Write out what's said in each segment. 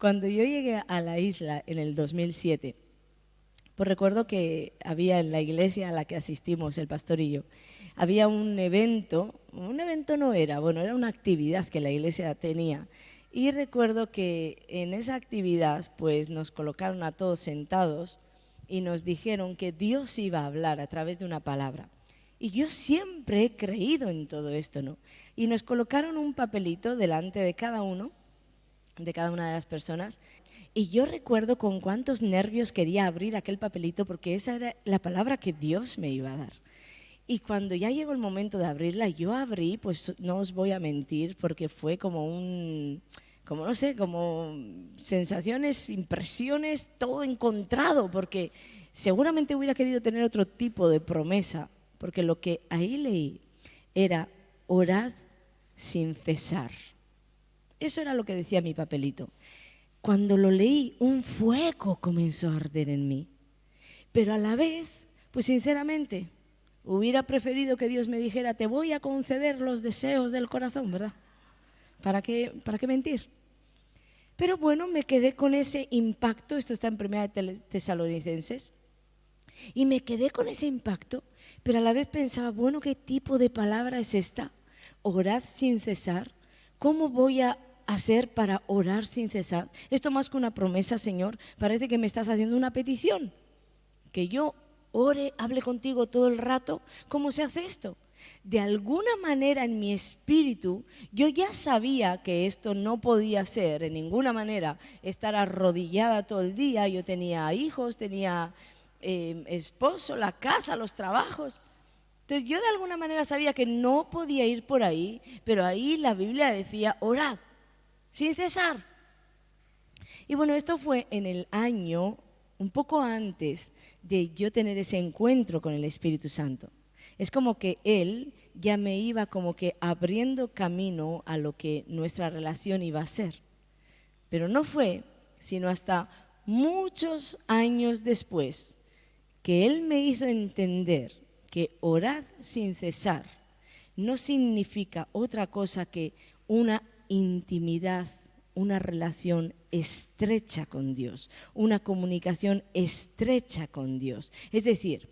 Cuando yo llegué a la isla en el 2007, pues recuerdo que había en la iglesia a la que asistimos, el pastor y yo, había un evento no era, bueno, era una actividad que la iglesia tenía. Y recuerdo que en esa actividad pues nos colocaron a todos sentados y nos dijeron que Dios iba a hablar a través de una palabra. Y yo siempre he creído en todo esto, ¿no? Y nos colocaron un papelito delante de cada uno, de cada una de las personas, y yo recuerdo con cuántos nervios quería abrir aquel papelito porque esa era la palabra que Dios me iba a dar. Y cuando ya llegó el momento de abrirla, yo abrí, pues no os voy a mentir, porque fue como no sé, como sensaciones, impresiones, todo encontrado, porque seguramente hubiera querido tener otro tipo de promesa, porque lo que ahí leí era: orad sin cesar. Eso era lo que decía mi papelito. Cuando lo leí, un fuego comenzó a arder en mí. Pero a la vez, pues sinceramente, hubiera preferido que Dios me dijera: te voy a conceder los deseos del corazón, ¿verdad? ¿Para qué mentir? Pero bueno, me quedé con ese impacto. Esto está en 1 Tesalonicenses. Y me quedé con ese impacto, pero a la vez pensaba: bueno, ¿qué tipo de palabra es esta? Orad sin cesar. ¿Cómo voy a hacer para orar sin cesar? Esto más que una promesa, Señor, parece que me estás haciendo una petición. Que yo ore, hable contigo todo el rato. ¿Cómo se hace esto? De alguna manera en mi espíritu yo ya sabía que esto no podía ser en ninguna manera estar arrodillada todo el día. Yo tenía hijos, tenía esposo, la casa, los trabajos. Entonces yo de alguna manera sabía que no podía ir por ahí, pero ahí la Biblia decía: orad sin cesar. Y bueno, esto fue en el año un poco antes de yo tener ese encuentro con el Espíritu Santo. Es como que Él ya me iba como que abriendo camino a lo que nuestra relación iba a ser. Pero no fue sino hasta muchos años después que Él me hizo entender que orar sin cesar no significa otra cosa que una intimidad, una relación estrecha con Dios, una comunicación estrecha con Dios. Es decir,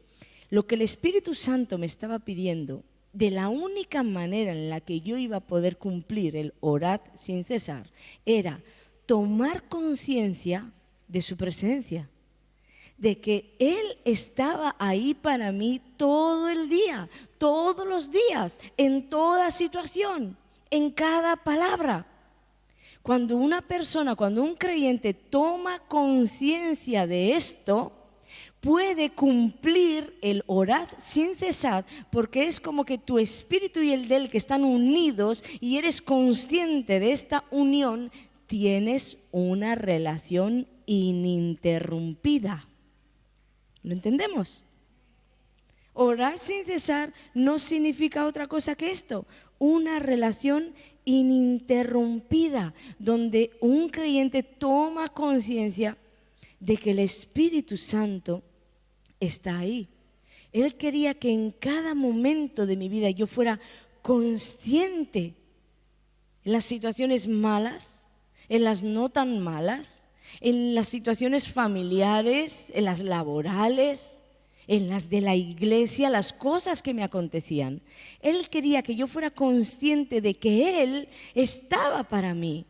lo que el Espíritu Santo me estaba pidiendo, de la única manera en la que yo iba a poder cumplir el orad sin cesar, era tomar conciencia de su presencia, de que Él estaba ahí para mí todo el día, todos los días, en toda situación, en cada palabra. Cuando una persona, cuando un creyente toma conciencia de esto, puede cumplir el orad sin cesar, porque es como que tu espíritu y el de Él que están unidos y eres consciente de esta unión, tienes una relación ininterrumpida. ¿Lo entendemos? Orar sin cesar no significa otra cosa que esto: una relación ininterrumpida, donde un creyente toma conciencia de que el Espíritu Santo está ahí. Él quería que en cada momento de mi vida yo fuera consciente en las situaciones malas, en las no tan malas, en las situaciones familiares, en las laborales, en las de la iglesia, las cosas que me acontecían. Él quería que yo fuera consciente de que Él estaba para mí,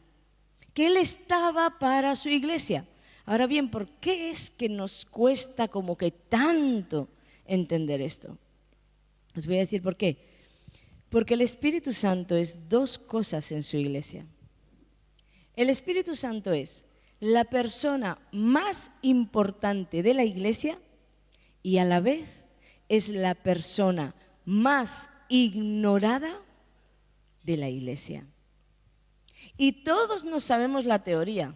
que Él estaba para su iglesia. Ahora bien, ¿por qué es que nos cuesta como que tanto entender esto? Os voy a decir por qué. Porque el Espíritu Santo es dos cosas en su iglesia. El Espíritu Santo es la persona más importante de la iglesia y a la vez es la persona más ignorada de la iglesia. Y todos nos sabemos la teoría.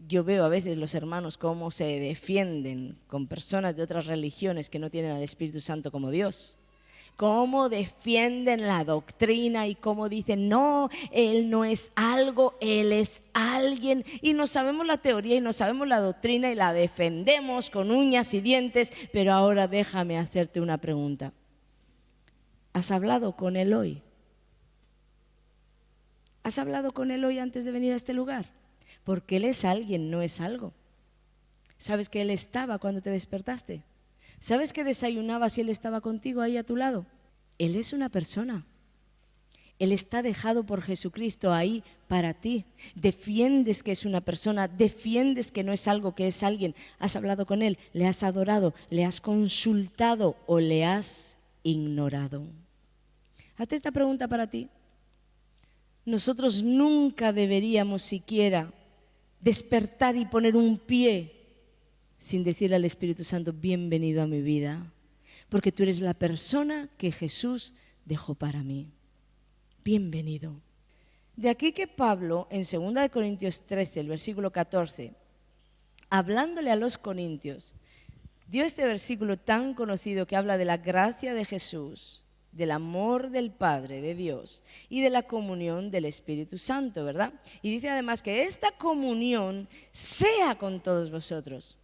Yo veo a veces los hermanos cómo se defienden con personas de otras religiones que no tienen al Espíritu Santo como Dios. Cómo defienden la doctrina y cómo dicen: no, Él no es algo, Él es alguien. Y no sabemos la teoría y no sabemos la doctrina y la defendemos con uñas y dientes. Pero ahora déjame hacerte una pregunta. ¿Has hablado con Él hoy? ¿Has hablado con Él hoy antes de venir a este lugar? Porque Él es alguien, no es algo. ¿Sabes que Él estaba cuando te despertaste? ¿Sabes que desayunabas y Él estaba contigo ahí a tu lado? Él es una persona. Él está dejado por Jesucristo ahí para ti. Defiendes que es una persona, defiendes que no es algo, que es alguien. Has hablado con Él, le has adorado, le has consultado o le has ignorado. Hazte esta pregunta para ti. Nosotros nunca deberíamos siquiera despertar y poner un pie sin decirle al Espíritu Santo, bienvenido a mi vida, porque tú eres la persona que Jesús dejó para mí. Bienvenido. De aquí que Pablo, en 2 Corintios 13, el versículo 14, hablándole a los corintios, dio este versículo tan conocido que habla de la gracia de Jesús, del amor del Padre, de Dios, y de la comunión del Espíritu Santo, ¿verdad? Y dice además que esta comunión sea con todos vosotros.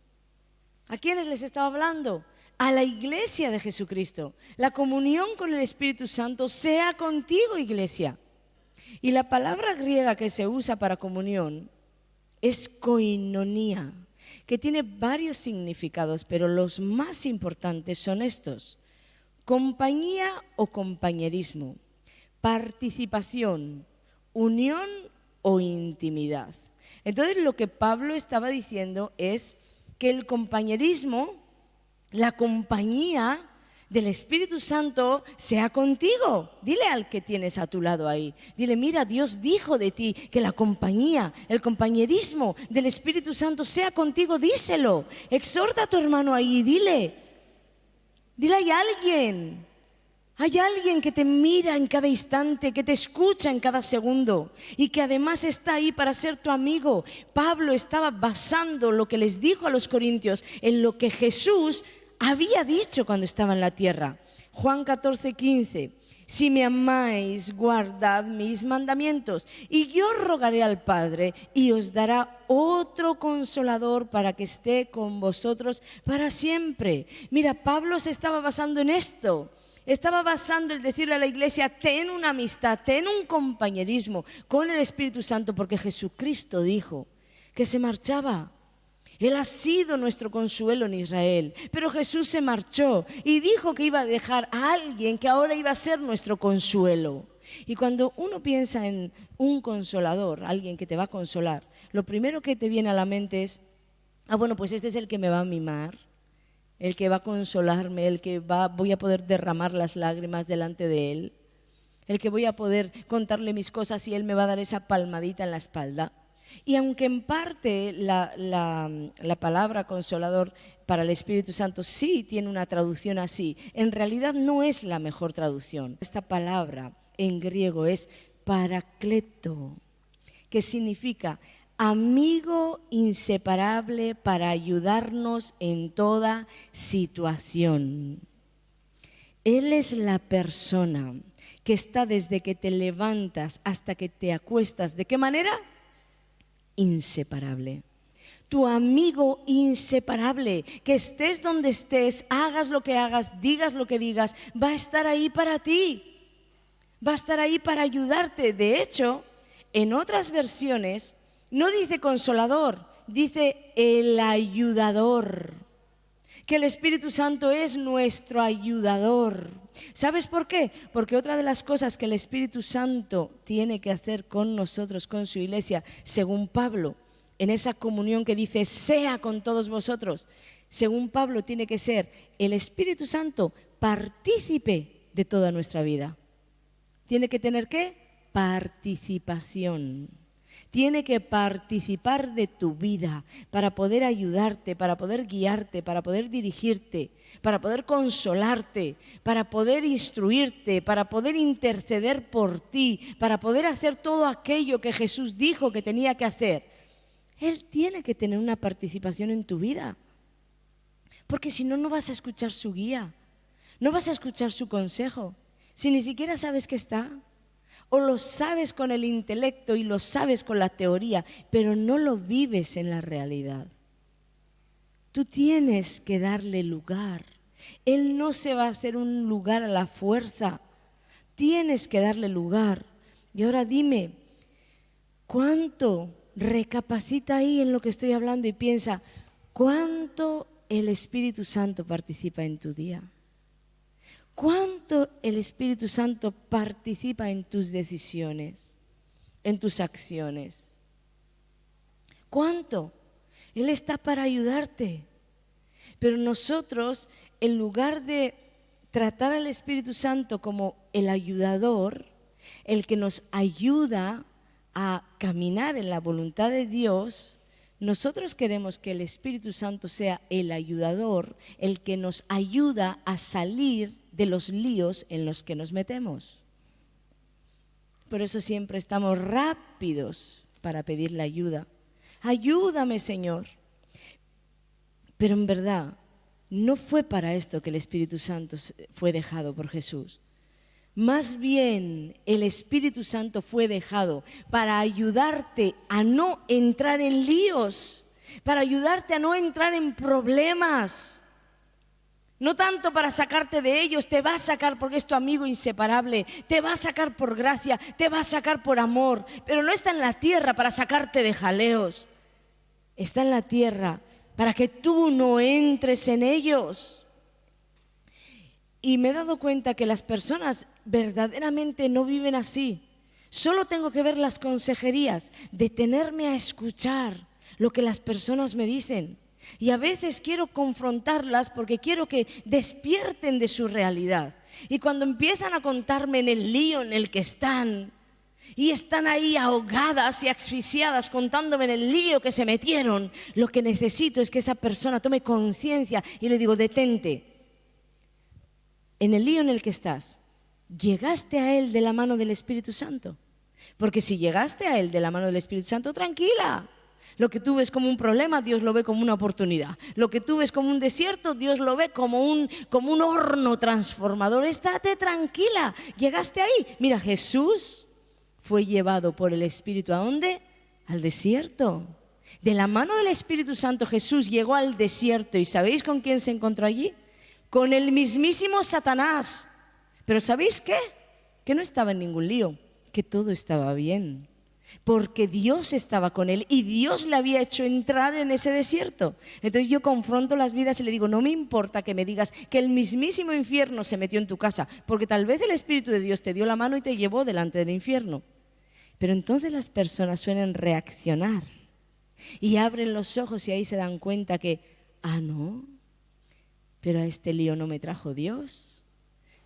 ¿A quiénes les estaba hablando? A la iglesia de Jesucristo. La comunión con el Espíritu Santo sea contigo, iglesia. Y la palabra griega que se usa para comunión es koinonía, que tiene varios significados, pero los más importantes son estos: compañía o compañerismo, participación, unión o intimidad. Entonces lo que Pablo estaba diciendo es que el compañerismo, la compañía del Espíritu Santo sea contigo. Dile al que tienes a tu lado ahí, dile, mira, Dios dijo de ti que la compañía, el compañerismo del Espíritu Santo sea contigo. Díselo, exhorta a tu hermano ahí, dile, hay alguien que te mira en cada instante, que te escucha en cada segundo y que además está ahí para ser tu amigo. Pablo estaba basando lo que les dijo a los corintios en lo que Jesús había dicho cuando estaba en la tierra. Juan 14:15, si me amáis, guardad mis mandamientos, y yo rogaré al Padre y os dará otro consolador para que esté con vosotros para siempre. Mira, Pablo se estaba basando en esto. Estaba basando el decirle a la iglesia, ten una amistad, ten un compañerismo con el Espíritu Santo, porque Jesucristo dijo que se marchaba. Él ha sido nuestro consuelo en Israel, pero Jesús se marchó y dijo que iba a dejar a alguien que ahora iba a ser nuestro consuelo. Y cuando uno piensa en un consolador, alguien que te va a consolar, lo primero que te viene a la mente es, bueno, pues este es el que me va a mimar, el que va a consolarme, el que voy a poder derramar las lágrimas delante de él, el que voy a poder contarle mis cosas y él me va a dar esa palmadita en la espalda. Y aunque en parte la palabra consolador para el Espíritu Santo sí tiene una traducción así, en realidad no es la mejor traducción. Esta palabra en griego es paracleto, que significa amigo inseparable para ayudarnos en toda situación. Él es la persona que está desde que te levantas hasta que te acuestas. ¿De qué manera? Inseparable. Tu amigo inseparable, que estés donde estés, hagas lo que hagas, digas lo que digas, va a estar ahí para ti, va a estar ahí para ayudarte. De hecho, en otras versiones no dice consolador, dice el ayudador, que el Espíritu Santo es nuestro ayudador. ¿Sabes por qué? Porque otra de las cosas que el Espíritu Santo tiene que hacer con nosotros, con su iglesia, según Pablo, en esa comunión que dice, sea con todos vosotros, según Pablo tiene que ser el Espíritu Santo partícipe de toda nuestra vida. Tiene que tener ¿qué? Participación. Tiene que participar de tu vida para poder ayudarte, para poder guiarte, para poder dirigirte, para poder consolarte, para poder instruirte, para poder interceder por ti, para poder hacer todo aquello que Jesús dijo que tenía que hacer. Él tiene que tener una participación en tu vida, porque si no, no vas a escuchar su guía, no vas a escuchar su consejo, si ni siquiera sabes que está. O lo sabes con el intelecto y lo sabes con la teoría, pero no lo vives en la realidad. Tú tienes que darle lugar. Él no se va a hacer un lugar a la fuerza. Tienes que darle lugar. Y ahora dime, ¿cuánto recapacita ahí en lo que estoy hablando y piensa, ¿cuánto el Espíritu Santo participa en tu día? ¿Cuánto el Espíritu Santo participa en tus decisiones, en tus acciones? ¿Cuánto? Él está para ayudarte. Pero nosotros, en lugar de tratar al Espíritu Santo como el ayudador, el que nos ayuda a caminar en la voluntad de Dios, nosotros queremos que el Espíritu Santo sea el ayudador, el que nos ayuda a salir de los líos en los que nos metemos. Por eso siempre estamos rápidos para pedir la ayuda. Ayúdame, Señor. Pero en verdad, no fue para esto que el Espíritu Santo fue dejado por Jesús. Más bien, el Espíritu Santo fue dejado para ayudarte a no entrar en líos, para ayudarte a no entrar en problemas. No tanto para sacarte de ellos, te va a sacar porque es tu amigo inseparable, te va a sacar por gracia, te va a sacar por amor, pero no está en la tierra para sacarte de jaleos, está en la tierra para que tú no entres en ellos. Y me he dado cuenta que las personas verdaderamente no viven así. Solo tengo que ver las consejerías, detenerme a escuchar lo que las personas me dicen. Y a veces quiero confrontarlas porque quiero que despierten de su realidad. Y cuando empiezan a contarme en el lío en el que están, y están ahí ahogadas y asfixiadas contándome en el lío que se metieron, lo que necesito es que esa persona tome conciencia y le digo, detente. En el lío en el que estás, ¿llegaste a él de la mano del Espíritu Santo? Porque si llegaste a él de la mano del Espíritu Santo, tranquila. Lo que tú ves como un problema, Dios lo ve como una oportunidad. Lo que tú ves como un desierto, Dios lo ve como un horno transformador. Estate tranquila, llegaste ahí. Mira, Jesús fue llevado por el Espíritu, ¿a dónde? Al desierto. De la mano del Espíritu Santo Jesús llegó al desierto. ¿Y sabéis con quién se encontró allí? Con el mismísimo Satanás. Pero ¿sabéis qué? Que no estaba en ningún lío, que todo estaba bien. Porque Dios estaba con él y Dios le había hecho entrar en ese desierto. Entonces yo confronto las vidas y le digo, no me importa que me digas que el mismísimo infierno se metió en tu casa, porque tal vez el Espíritu de Dios te dio la mano y te llevó delante del infierno. Pero entonces las personas suelen reaccionar y abren los ojos y ahí se dan cuenta que, no, pero a este lío no me trajo Dios.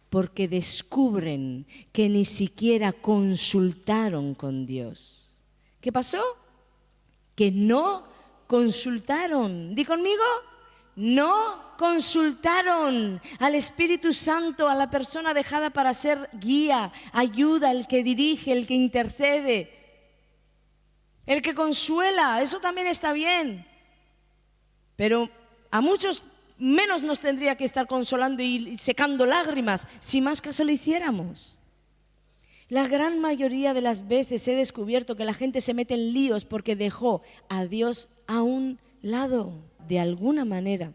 Porque descubren que ni siquiera consultaron con Dios. ¿Qué pasó? Que no consultaron. ¿Di conmigo? No consultaron al Espíritu Santo, a la persona dejada para ser guía, ayuda, el que dirige, el que intercede, el que consuela. Eso también está bien. Pero a muchos menos nos tendría que estar consolando y secando lágrimas si más caso le hiciéramos. La gran mayoría de las veces he descubierto que la gente se mete en líos porque dejó a Dios a un lado. De alguna manera,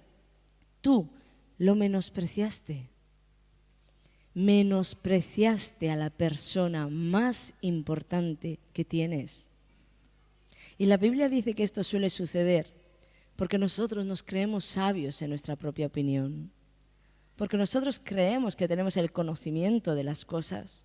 tú lo menospreciaste. Menospreciaste a la persona más importante que tienes. Y la Biblia dice que esto suele suceder porque nosotros nos creemos sabios en nuestra propia opinión. Porque nosotros creemos que tenemos el conocimiento de las cosas.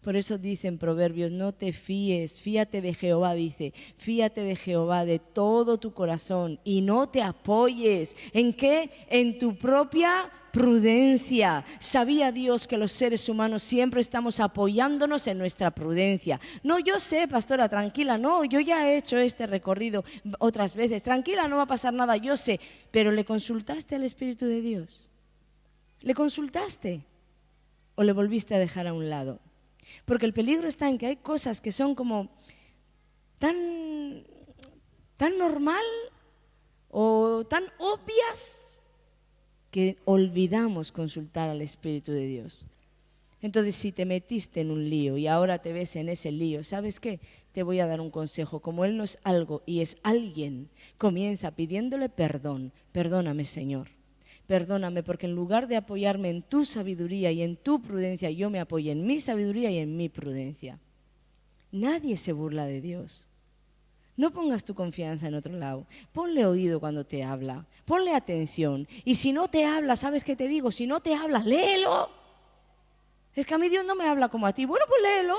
Por eso dice en Proverbios, no te fíes, fíate de Jehová, dice, fíate de Jehová de todo tu corazón y no te apoyes. ¿En qué? En tu propia prudencia. Sabía Dios que los seres humanos siempre estamos apoyándonos en nuestra prudencia. No, yo sé, pastora, tranquila, no, yo ya he hecho este recorrido otras veces, tranquila, no va a pasar nada, yo sé. Pero ¿le consultaste al Espíritu de Dios? ¿Le consultaste? ¿O le volviste a dejar a un lado? Porque el peligro está en que hay cosas que son como tan normal o tan obvias que olvidamos consultar al Espíritu de Dios. Entonces, si te metiste en un lío y ahora te ves en ese lío, ¿sabes qué? Te voy a dar un consejo. Como Él no es algo y es alguien, comienza pidiéndole perdón. Perdóname, Señor. Perdóname, porque en lugar de apoyarme en tu sabiduría y en tu prudencia, yo me apoyo en mi sabiduría y en mi prudencia. Nadie se burla de Dios. No pongas tu confianza en otro lado. Ponle oído cuando te habla. Ponle atención. Y si no te habla, ¿sabes qué te digo? Si no te habla, léelo. Es que a mí Dios no me habla como a ti. Bueno, pues léelo.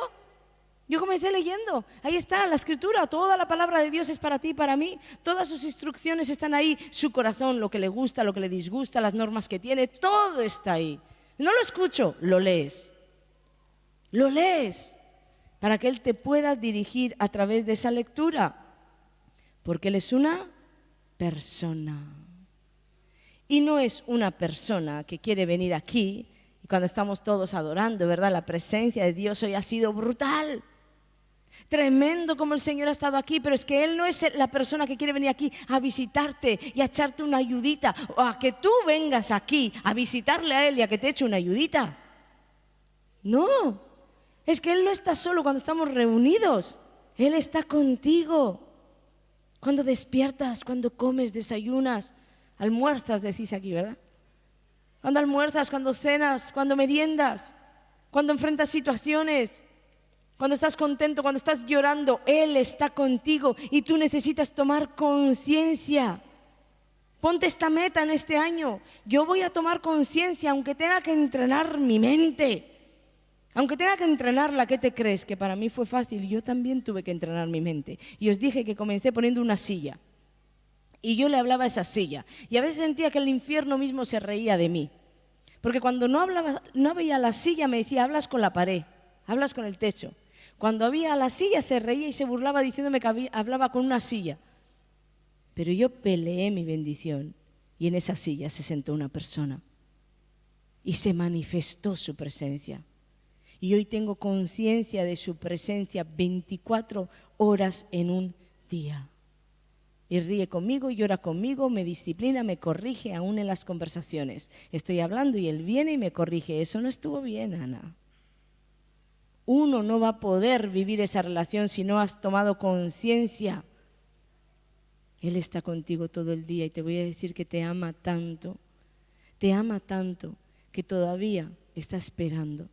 Yo comencé leyendo. Ahí está la escritura. Toda la palabra de Dios es para ti y para mí. Todas sus instrucciones están ahí. Su corazón, lo que le gusta, lo que le disgusta, las normas que tiene, todo está ahí. No lo escucho, lo lees. Lo lees para que Él te pueda dirigir a través de esa lectura. Porque Él es una persona. Y no es una persona que quiere venir aquí y cuando estamos todos adorando, ¿verdad? La presencia de Dios hoy ha sido brutal. Tremendo como el Señor ha estado aquí, pero es que Él no es la persona que quiere venir aquí a visitarte y a echarte una ayudita, o a que tú vengas aquí a visitarle a Él y a que te eche una ayudita. No, es que Él no está solo cuando estamos reunidos, Él está contigo. Cuando despiertas, cuando comes, desayunas, almuerzas, decís aquí, ¿verdad? Cuando almuerzas, cuando cenas, cuando meriendas, cuando enfrentas situaciones, cuando estás contento, cuando estás llorando, Él está contigo y tú necesitas tomar conciencia. Ponte esta meta en este año. Yo voy a tomar conciencia, aunque tenga que entrenar mi mente. Aunque tenga que entrenarla, ¿qué te crees? Que para mí fue fácil. Yo también tuve que entrenar mi mente. Y os dije que comencé poniendo una silla. Y yo le hablaba a esa silla. Y a veces sentía que el infierno mismo se reía de mí. Porque cuando no veía la silla me decía, hablas con la pared, hablas con el techo. Cuando había la silla se reía y se burlaba diciéndome que hablaba con una silla. Pero yo peleé mi bendición. Y en esa silla se sentó una persona. Y se manifestó su presencia. Y hoy tengo conciencia de su presencia 24 horas en un día. Y ríe conmigo, llora conmigo, me disciplina, me corrige aún en las conversaciones. Estoy hablando y él viene y me corrige. Eso no estuvo bien, Ana. Uno no va a poder vivir esa relación si no has tomado conciencia. Él está contigo todo el día y te voy a decir que te ama tanto que todavía está esperando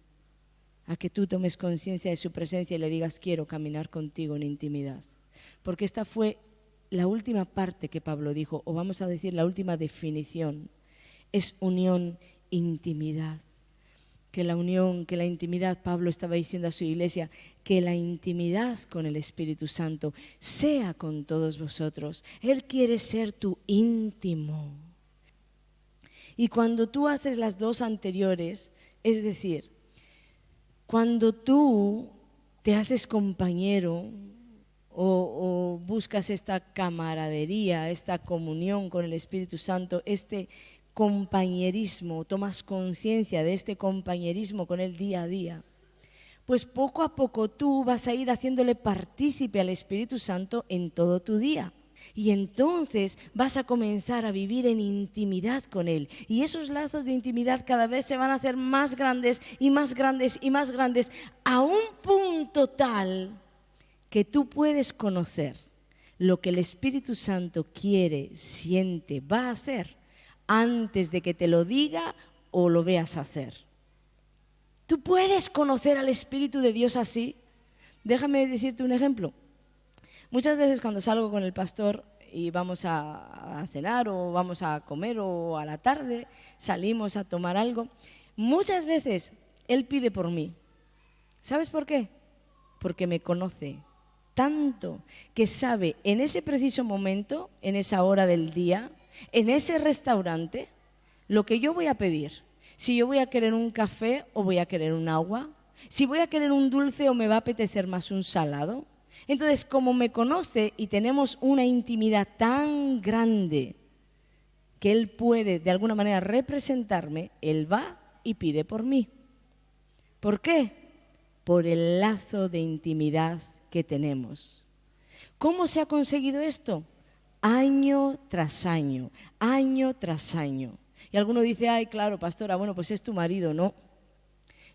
a que tú tomes conciencia de su presencia y le digas, quiero caminar contigo en intimidad. Porque esta fue la última parte que Pablo dijo, o vamos a decir la última definición, es unión, intimidad. Que la unión, que la intimidad, Pablo estaba diciendo a su iglesia, que la intimidad con el Espíritu Santo sea con todos vosotros. Él quiere ser tu íntimo. Y cuando tú haces las dos anteriores, es decir, cuando tú te haces compañero o buscas esta camaradería, esta comunión con el Espíritu Santo, este compañerismo, tomas conciencia de este compañerismo con Él día a día, pues poco a poco tú vas a ir haciéndole partícipe al Espíritu Santo en todo tu día. Y entonces vas a comenzar a vivir en intimidad con Él. Y esos lazos de intimidad cada vez se van a hacer más grandes y más grandes y más grandes, a un punto tal que tú puedes conocer lo que el Espíritu Santo quiere, siente, va a hacer antes de que te lo diga o lo veas hacer. Tú puedes conocer al Espíritu de Dios así. Déjame decirte un ejemplo. Muchas veces cuando salgo con el pastor y vamos a cenar o vamos a comer o a la tarde salimos a tomar algo, muchas veces él pide por mí. ¿Sabes por qué? Porque me conoce tanto que sabe en ese preciso momento, en esa hora del día, en ese restaurante, lo que yo voy a pedir. Si yo voy a querer un café o voy a querer un agua, si voy a querer un dulce o me va a apetecer más un salado. Entonces, como me conoce y tenemos una intimidad tan grande que Él puede de alguna manera representarme, Él va y pide por mí. ¿Por qué? Por el lazo de intimidad que tenemos. ¿Cómo se ha conseguido esto? Año tras año, año tras año. Y alguno dice, ay, claro, pastora, bueno, pues es tu marido. No.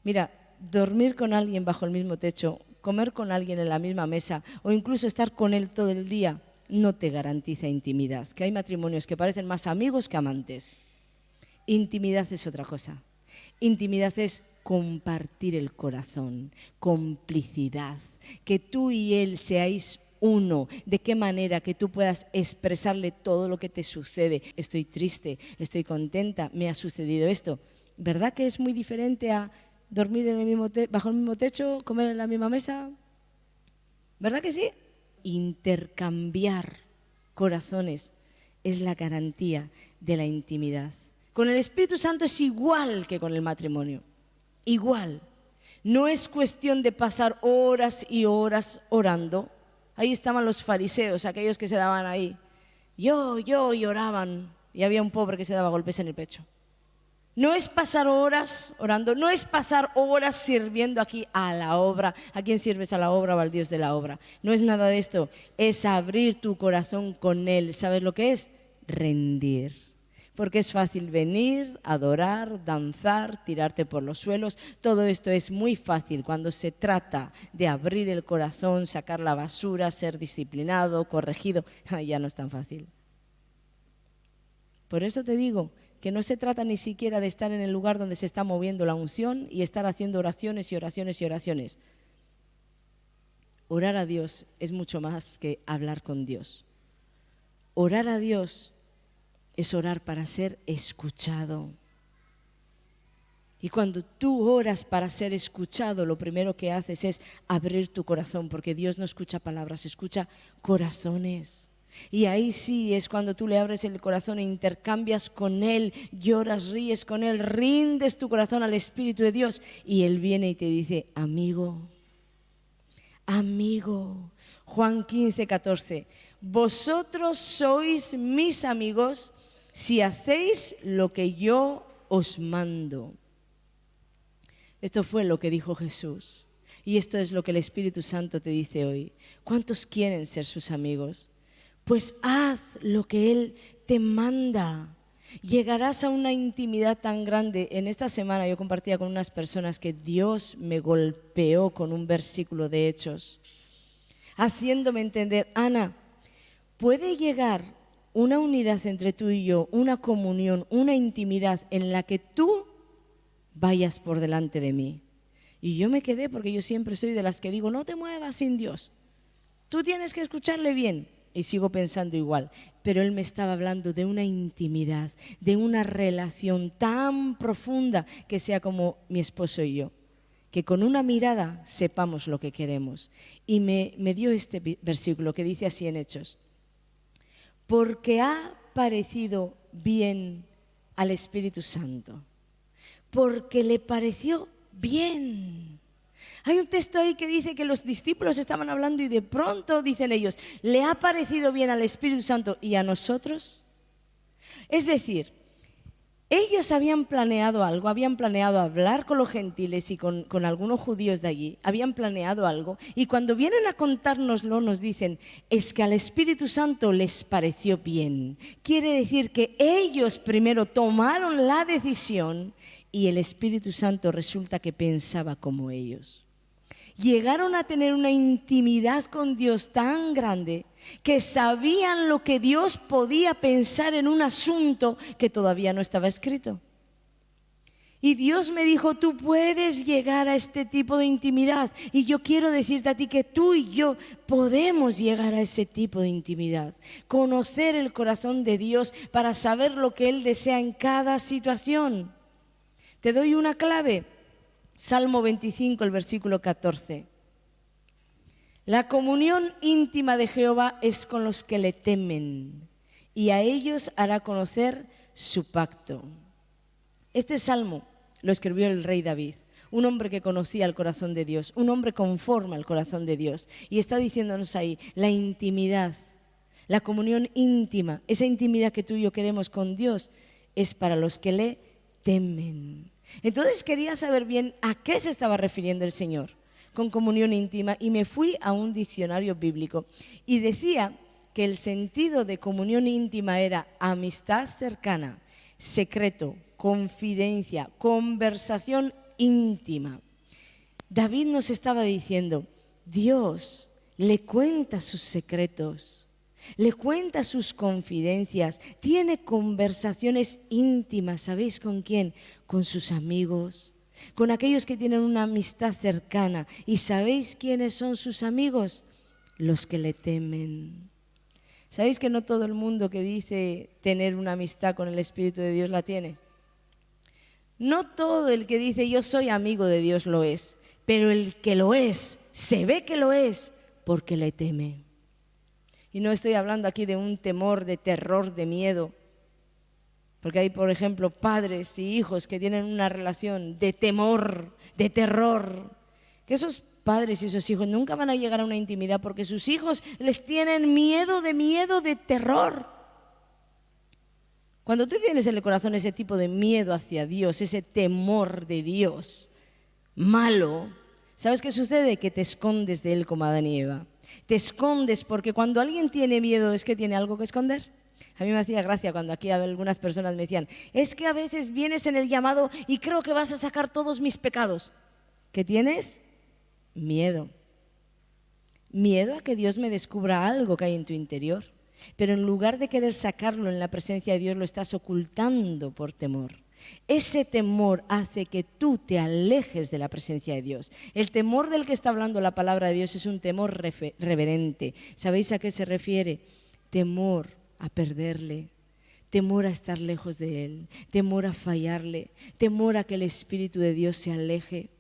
Mira, dormir con alguien bajo el mismo techo, comer con alguien en la misma mesa o incluso estar con él todo el día no te garantiza intimidad. Que hay matrimonios que parecen más amigos que amantes. Intimidad es otra cosa. Intimidad es compartir el corazón, complicidad, que tú y él seáis uno. ¿De qué manera? Que tú puedas expresarle todo lo que te sucede. Estoy triste, estoy contenta, me ha sucedido esto. ¿Verdad que es muy diferente a dormir en el mismo bajo el mismo techo, comer en la misma mesa? ¿Verdad que sí? Intercambiar corazones es la garantía de la intimidad. Con el Espíritu Santo es igual que con el matrimonio. Igual. No es cuestión de pasar horas y horas orando. Ahí estaban los fariseos, aquellos que se daban ahí. Yo, y oraban. Y había un pobre que se daba golpes en el pecho. No es pasar horas orando, no es pasar horas sirviendo aquí a la obra. ¿A quién sirves? A la obra o al Dios de la obra? No es nada de esto, es abrir tu corazón con Él. ¿Sabes lo que es? Rendir. Porque es fácil venir, adorar, danzar, tirarte por los suelos. Todo esto es muy fácil cuando se trata de abrir el corazón, sacar la basura, ser disciplinado, corregido. Ya no es tan fácil. Por eso te digo que no se trata ni siquiera de estar en el lugar donde se está moviendo la unción y estar haciendo oraciones y oraciones y oraciones. Orar a Dios es mucho más que hablar con Dios. Orar a Dios es orar para ser escuchado. Y cuando tú oras para ser escuchado, lo primero que haces es abrir tu corazón, porque Dios no escucha palabras, escucha corazones. Y ahí sí es cuando tú le abres el corazón e intercambias con Él, lloras, ríes con Él, rindes tu corazón al Espíritu de Dios y Él viene y te dice, amigo, amigo. Juan 15:14, vosotros sois mis amigos si hacéis lo que yo os mando. Esto fue lo que dijo Jesús y esto es lo que el Espíritu Santo te dice hoy. ¿Cuántos quieren ser sus amigos? Pues haz lo que Él te manda. Llegarás a una intimidad tan grande. En esta semana yo compartía con unas personas que Dios me golpeó con un versículo de Hechos, haciéndome entender, Ana, puede llegar una unidad entre tú y yo, una comunión, una intimidad en la que tú vayas por delante de mí. Y yo me quedé porque yo siempre soy de las que digo, no te muevas sin Dios. Tú tienes que escucharle bien. Y sigo pensando igual, pero Él me estaba hablando de una intimidad, de una relación tan profunda que sea como mi esposo y yo, que con una mirada sepamos lo que queremos. Y me dio este versículo que dice así en Hechos, porque ha parecido bien al Espíritu Santo, porque le pareció bien. Hay un texto ahí que dice que los discípulos estaban hablando y de pronto dicen ellos, ¿le ha parecido bien al Espíritu Santo y a nosotros? Es decir, ellos habían planeado algo, habían planeado hablar con los gentiles y con algunos judíos de allí, habían planeado algo y cuando vienen a contárnoslo nos dicen, es que al Espíritu Santo les pareció bien. Quiere decir que ellos primero tomaron la decisión y el Espíritu Santo resulta que pensaba como ellos. Llegaron a tener una intimidad con Dios tan grande que sabían lo que Dios podía pensar en un asunto que todavía no estaba escrito. Y Dios me dijo, tú puedes llegar a este tipo de intimidad. Y yo quiero decirte a ti que tú y yo podemos llegar a ese tipo de intimidad. Conocer el corazón de Dios para saber lo que Él desea en cada situación. Te doy una clave. Salmo 25, el versículo 14. La comunión íntima de Jehová es con los que le temen, y a ellos hará conocer su pacto. Este salmo lo escribió el rey David, un hombre que conocía el corazón de Dios, un hombre conforme al corazón de Dios. Y está diciéndonos ahí, la intimidad, la comunión íntima, esa intimidad que tú y yo queremos con Dios, es para los que le temen. Entonces quería saber bien a qué se estaba refiriendo el Señor con comunión íntima y me fui a un diccionario bíblico y decía que el sentido de comunión íntima era amistad cercana, secreto, confidencia, conversación íntima. David nos estaba diciendo, Dios le cuenta sus secretos, le cuenta sus confidencias, tiene conversaciones íntimas. ¿Sabéis con quién? Con sus amigos, con aquellos que tienen una amistad cercana. ¿Y sabéis quiénes son sus amigos? los que le temen. ¿Sabéis que no todo el mundo que dice tener una amistad con el Espíritu de Dios la tiene? No todo el que dice yo soy amigo de Dios lo es, pero el que lo es, se ve que lo es porque le teme. Y no estoy hablando aquí de un temor, de terror, de miedo, porque hay, por ejemplo, padres y hijos que tienen una relación de temor, de terror, que esos padres y esos hijos nunca van a llegar a una intimidad porque sus hijos les tienen miedo, de terror. Cuando tú tienes en el corazón ese tipo de miedo hacia Dios, ese temor de Dios malo, ¿sabes qué sucede? Que te escondes de Él como Adán y Eva. Te escondes porque cuando alguien tiene miedo es que tiene algo que esconder. A mí me hacía gracia cuando aquí algunas personas me decían, es que a veces vienes en el llamado y creo que vas a sacar todos mis pecados. ¿Qué tienes? Miedo. Miedo a que Dios me descubra algo que hay en tu interior. Pero en lugar de querer sacarlo en la presencia de Dios, lo estás ocultando por temor. Ese temor hace que tú te alejes de la presencia de Dios. El temor del que está hablando la palabra de Dios es un temor reverente. ¿Sabéis a qué se refiere? Temor a perderle, temor a estar lejos de Él, temor a fallarle, temor a que el Espíritu de Dios se aleje.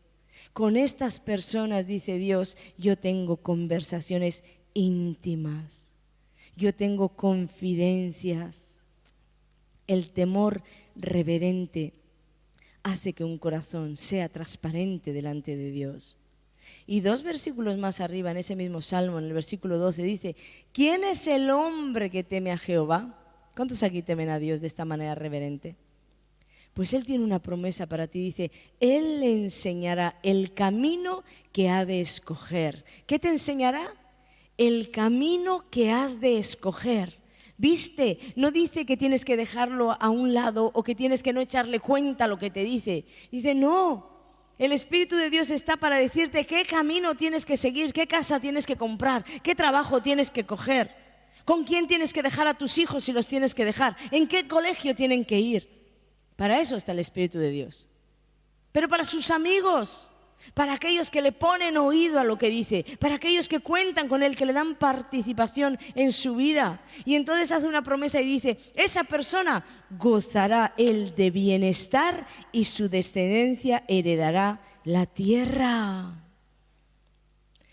Con estas personas, dice Dios, yo tengo conversaciones íntimas. Yo tengo confidencias. El temor reverente hace que un corazón sea transparente delante de Dios. Y 2 versículos más arriba, en ese mismo salmo, en el versículo 12, dice: ¿quién es el hombre que teme a Jehová? ¿Cuántos aquí temen a Dios de esta manera reverente? Pues Él tiene una promesa para ti, dice, Él le enseñará el camino que ha de escoger. ¿Qué te enseñará? El camino que has de escoger. ¿Viste? No dice que tienes que dejarlo a un lado o que tienes que no echarle cuenta a lo que te dice. Dice, no, el Espíritu de Dios está para decirte qué camino tienes que seguir, qué casa tienes que comprar, qué trabajo tienes que coger, con quién tienes que dejar a tus hijos si los tienes que dejar, en qué colegio tienen que ir. Para eso está el Espíritu de Dios. Pero para sus amigos, para aquellos que le ponen oído a lo que dice, para aquellos que cuentan con Él, que le dan participación en su vida. Y entonces hace una promesa y dice, esa persona gozará Él de bienestar y su descendencia heredará la tierra.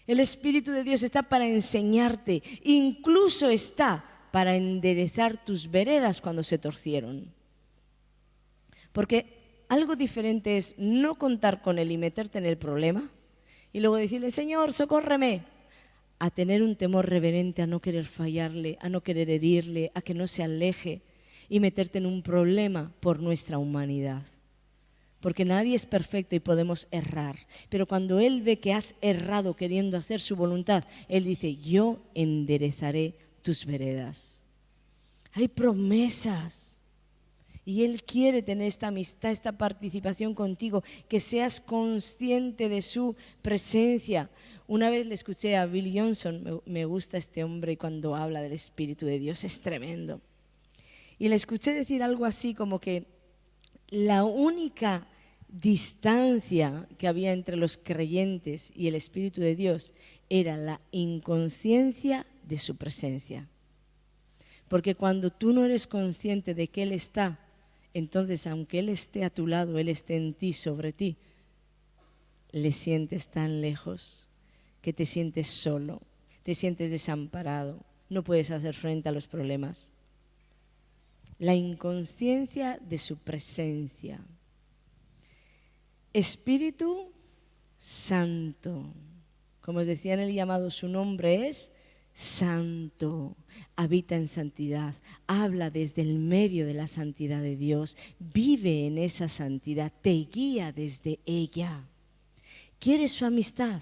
El Espíritu de Dios está para enseñarte, incluso está para enderezar tus veredas cuando se torcieron. Porque algo diferente es no contar con Él y meterte en el problema y luego decirle, Señor, socórreme, a tener un temor reverente, a no querer fallarle, a no querer herirle, a que no se aleje y meterte en un problema por nuestra humanidad. Porque nadie es perfecto y podemos errar. Pero cuando Él ve que has errado queriendo hacer su voluntad, Él dice, yo enderezaré tus veredas. Hay promesas. Y Él quiere tener esta amistad, esta participación contigo, que seas consciente de su presencia. Una vez le escuché a Bill Johnson, me gusta este hombre cuando habla del Espíritu de Dios, es tremendo. Y le escuché decir algo así como que la única distancia que había entre los creyentes y el Espíritu de Dios era la inconsciencia de su presencia. Porque cuando tú no eres consciente de que Él está, entonces aunque Él esté a tu lado, Él esté en ti, sobre ti, le sientes tan lejos que te sientes solo, te sientes desamparado, no puedes hacer frente a los problemas. La inconsciencia de su presencia. Espíritu Santo, como os decía en el llamado, su nombre es Santo, habita en santidad, habla desde el medio de la santidad de Dios, vive en esa santidad, te guía desde ella. ¿Quieres su amistad?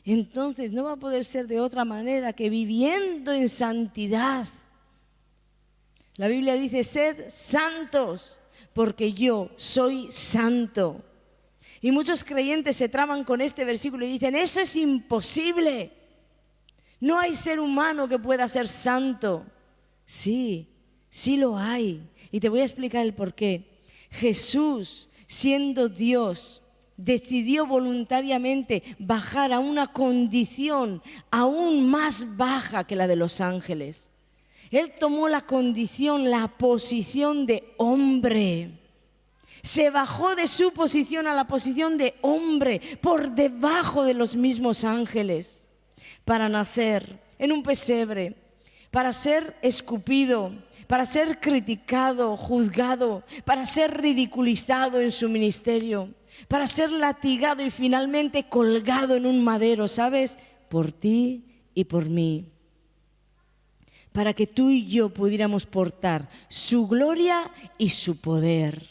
Entonces no va a poder ser de otra manera que viviendo en santidad. La Biblia dice, sed santos, porque yo soy santo. Y muchos creyentes se traban con este versículo y dicen, eso es imposible. No hay ser humano que pueda ser santo. Sí, sí lo hay. Y te voy a explicar el por qué. Jesús, siendo Dios, decidió voluntariamente bajar a una condición aún más baja que la de los ángeles. Él tomó la condición, la posición de hombre. Se bajó de su posición a la posición de hombre, por debajo de los mismos ángeles, para nacer en un pesebre, para ser escupido, para ser criticado, juzgado, para ser ridiculizado en su ministerio, para ser latigado y finalmente colgado en un madero, ¿sabes? Por ti y por mí. Para que tú y yo pudiéramos portar su gloria y su poder.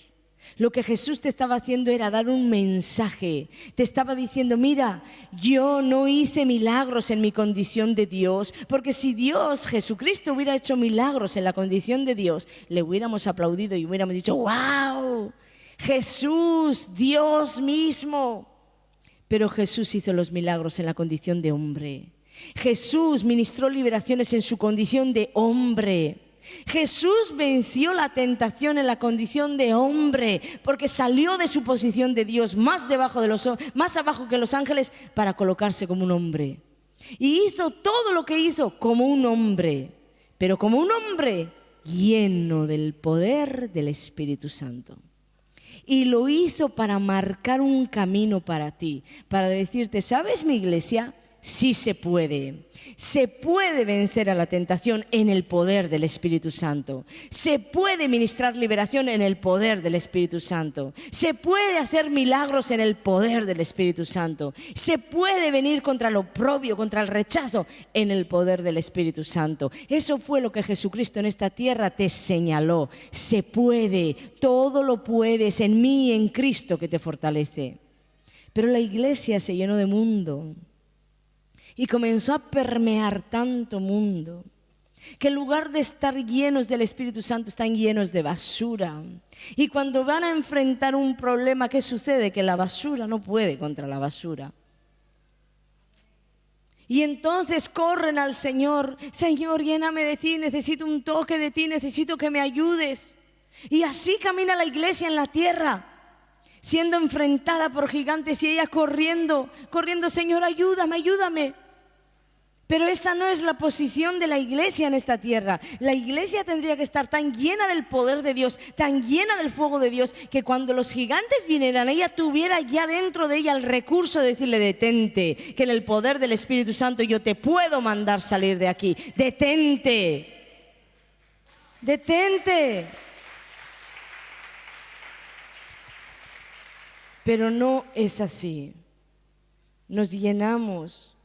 Lo que Jesús te estaba haciendo era dar un mensaje. Te estaba diciendo, mira, yo no hice milagros en mi condición de Dios, porque si Dios, Jesucristo, hubiera hecho milagros en la condición de Dios, le hubiéramos aplaudido y hubiéramos dicho, ¡wow! Jesús, Dios mismo. Pero Jesús hizo los milagros en la condición de hombre. Jesús ministró liberaciones en su condición de hombre. Jesús venció la tentación en la condición de hombre, porque salió de su posición de Dios más abajo que los ángeles para colocarse como un hombre. Y hizo todo lo que hizo como un hombre, pero como un hombre lleno del poder del Espíritu Santo. Y lo hizo para marcar un camino para ti, para decirte, ¿sabes, mi iglesia? Sí se puede. Se puede vencer a la tentación en el poder del Espíritu Santo. Se puede ministrar liberación en el poder del Espíritu Santo. Se puede hacer milagros en el poder del Espíritu Santo. Se puede venir contra lo oprobio, contra el rechazo en el poder del Espíritu Santo. Eso fue lo que Jesucristo en esta tierra te señaló. Se puede, todo lo puedes en mí y en Cristo que te fortalece. Pero la iglesia se llenó de mundo. Y comenzó a permear tanto mundo que en lugar de estar llenos del Espíritu Santo están llenos de basura. Y cuando van a enfrentar un problema, ¿qué sucede? Que la basura no puede contra la basura. Y entonces corren al Señor, Señor, lléname de ti, necesito un toque de ti, necesito que me ayudes. Y así camina la iglesia en la tierra, siendo enfrentada por gigantes y ella corriendo, Señor, ayúdame, ayúdame. Pero esa no es la posición de la iglesia en esta tierra. La iglesia tendría que estar tan llena del poder de Dios, tan llena del fuego de Dios, que cuando los gigantes vinieran, ella tuviera ya dentro de ella el recurso de decirle, detente, que en el poder del Espíritu Santo yo te puedo mandar salir de aquí. Detente, detente. Pero no es así. Nos llenamos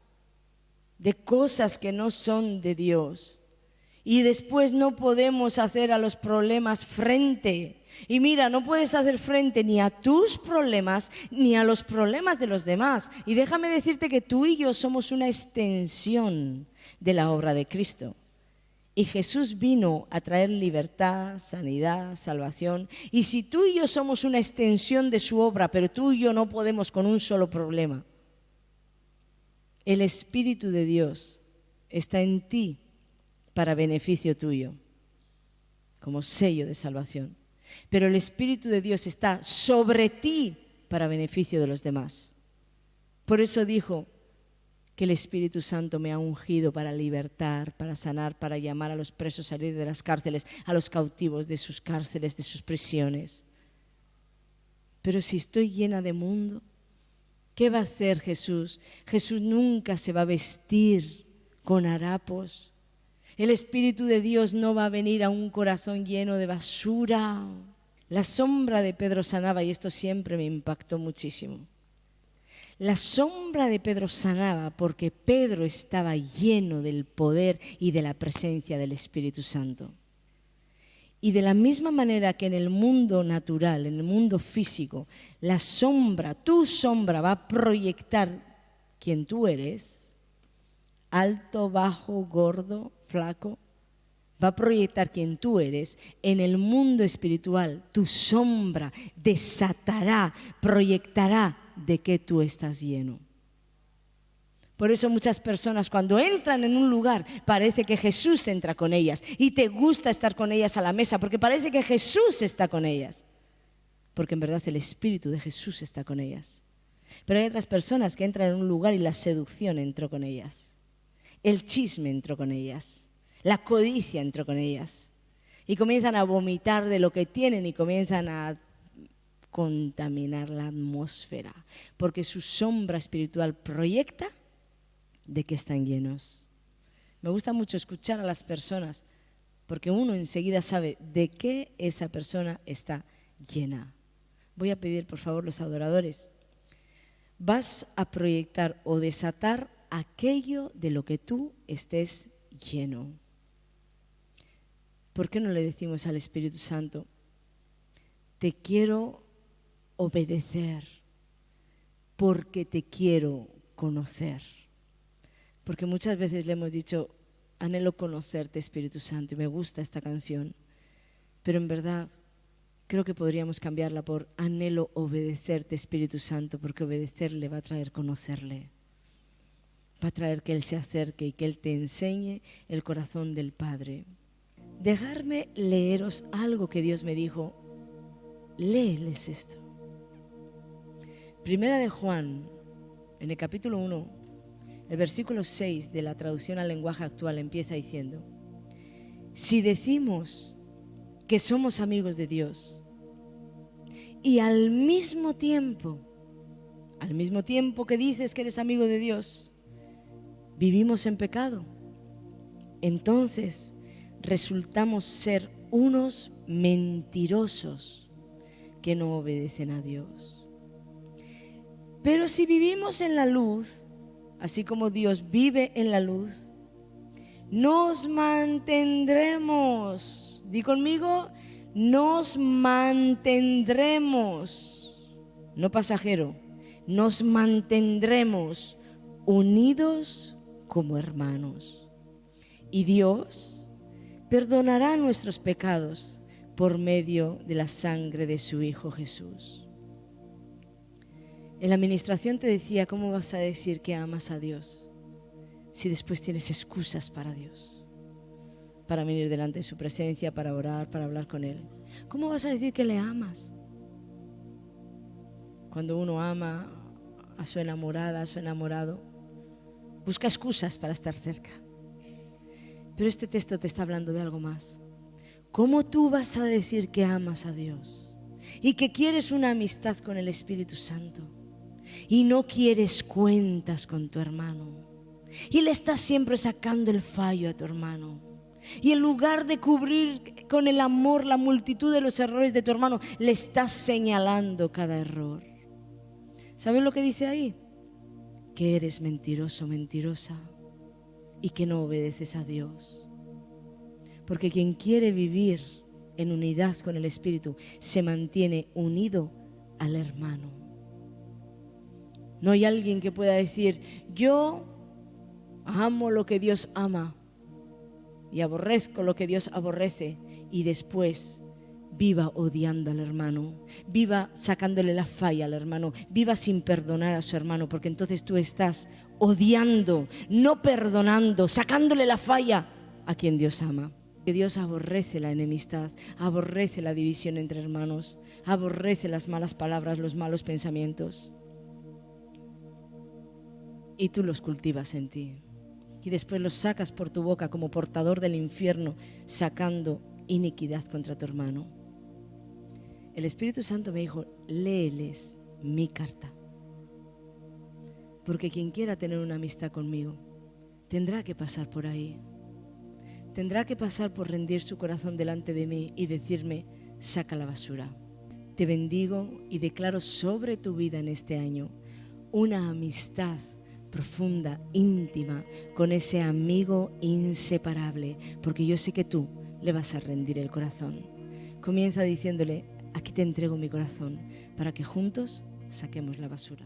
de cosas que no son de Dios y después no podemos hacer a los problemas frente. Y mira, no puedes hacer frente ni a tus problemas ni a los problemas de los demás. Y déjame decirte que tú y yo somos una extensión de la obra de Cristo. Y Jesús vino a traer libertad, sanidad, salvación. Y si tú y yo somos una extensión de su obra, pero tú y yo no podemos con un solo problema, el Espíritu de Dios está en ti para beneficio tuyo, como sello de salvación. Pero el Espíritu de Dios está sobre ti para beneficio de los demás. Por eso dijo que el Espíritu Santo me ha ungido para libertar, para sanar, para llamar a los presos a salir de las cárceles, a los cautivos de sus cárceles, de sus prisiones. Pero si estoy llena de mundo, ¿qué va a hacer Jesús? Jesús nunca se va a vestir con harapos. El Espíritu de Dios no va a venir a un corazón lleno de basura. La sombra de Pedro sanaba, y esto siempre me impactó muchísimo. La sombra de Pedro sanaba porque Pedro estaba lleno del poder y de la presencia del Espíritu Santo. Y de la misma manera que en el mundo natural, en el mundo físico, la sombra, tu sombra va a proyectar quién tú eres, alto, bajo, gordo, flaco, va a proyectar quién tú eres. En el mundo espiritual, tu sombra desatará, proyectará de qué tú estás lleno. Por eso muchas personas cuando entran en un lugar parece que Jesús entra con ellas y te gusta estar con ellas a la mesa porque parece que Jesús está con ellas, porque en verdad el Espíritu de Jesús está con ellas. Pero hay otras personas que entran en un lugar y la seducción entró con ellas. El chisme entró con ellas. La codicia entró con ellas. Y comienzan a vomitar de lo que tienen y comienzan a contaminar la atmósfera. Porque su sombra espiritual proyecta de que están llenos. Me gusta mucho escuchar a las personas porque uno enseguida sabe de qué esa persona está llena. Voy a pedir, por favor, los adoradores. Vas a proyectar o desatar aquello de lo que tú estés lleno. ¿Por qué no le decimos al Espíritu Santo: te quiero obedecer porque te quiero conocer? Porque muchas veces le hemos dicho: anhelo conocerte, Espíritu Santo, y me gusta esta canción. Pero en verdad creo que podríamos cambiarla por: anhelo obedecerte, Espíritu Santo, porque obedecerle va a traer conocerle. Va a traer que Él se acerque y que Él te enseñe el corazón del Padre. Dejarme leeros algo que Dios me dijo. Léeles esto. Primera de Juan, en el capítulo 1, el versículo 6 de la traducción al lenguaje actual empieza diciendo: si decimos que somos amigos de Dios y al mismo tiempo que dices que eres amigo de Dios, vivimos en pecado, entonces resultamos ser unos mentirosos que no obedecen a Dios. Pero si vivimos en la luz, así como Dios vive en la luz, nos mantendremos. Di conmigo: nos mantendremos. No pasajero, nos mantendremos unidos como hermanos. Y Dios perdonará nuestros pecados por medio de la sangre de su Hijo Jesús. En la administración te decía: ¿cómo vas a decir que amas a Dios si después tienes excusas para Dios? Para venir delante de su presencia, para orar, para hablar con Él. ¿Cómo vas a decir que le amas? Cuando uno ama a su enamorada, a su enamorado, busca excusas para estar cerca. Pero este texto te está hablando de algo más. ¿Cómo tú vas a decir que amas a Dios y que quieres una amistad con el Espíritu Santo y no quieres cuentas con tu hermano y le estás siempre sacando el fallo a tu hermano, y en lugar de cubrir con el amor la multitud de los errores de tu hermano, le estás señalando cada error? ¿Sabes lo que dice ahí? Que eres mentiroso, mentirosa, y que no obedeces a Dios. Porque quien quiere vivir en unidad con el Espíritu se mantiene unido al hermano. No hay alguien que pueda decir: yo amo lo que Dios ama y aborrezco lo que Dios aborrece, y después viva odiando al hermano, viva sacándole la falla al hermano, viva sin perdonar a su hermano, porque entonces tú estás odiando, no perdonando, sacándole la falla a quien Dios ama. Que Dios aborrece la enemistad, aborrece la división entre hermanos, aborrece las malas palabras, los malos pensamientos. Y tú los cultivas en ti. Y después los sacas por tu boca como portador del infierno, sacando iniquidad contra tu hermano. El Espíritu Santo me dijo: léeles mi carta. Porque quien quiera tener una amistad conmigo tendrá que pasar por ahí. Tendrá que pasar por rendir su corazón delante de mí y decirme: saca la basura. Te bendigo y declaro sobre tu vida en este año una amistad profunda, íntima, con ese amigo inseparable, porque yo sé que tú le vas a rendir el corazón. Comienza diciéndole: aquí te entrego mi corazón, para que juntos saquemos la basura.